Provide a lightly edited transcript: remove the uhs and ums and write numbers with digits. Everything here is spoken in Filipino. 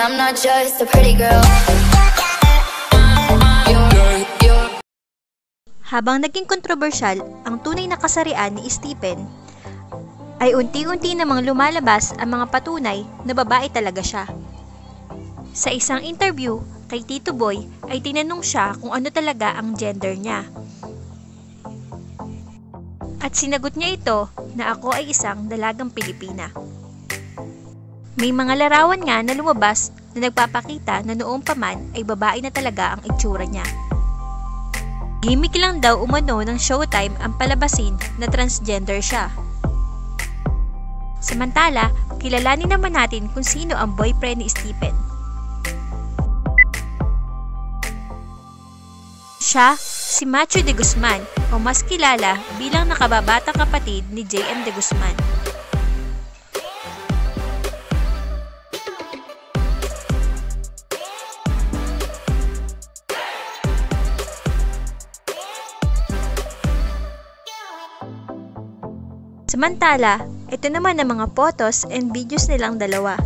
I'm not just a pretty girl. Habang naging kontrobersyal ang tunay na kasarian ni Stephen, ay unti-unti namang lumalabas ang mga patunay na babae talaga siya. Sa isang interview kay Tito Boy ay tinanong siya kung ano talaga ang gender niya. At sinagot niya ito na ako ay isang dalagang Pilipina. May mga larawan nga na lumabas na nagpapakita na noong pa man ay babae na talaga ang itsura niya. Gimmick lang daw umano ng Showtime ang palabasin na transgender siya. Samantala, kilalanin naman natin kung sino ang boyfriend ni Stephen. Siya, si Matthew De Guzman o mas kilala bilang nakababatang kapatid ni JM De Guzman. Samantala, ito naman ang mga photos and videos nilang dalawa.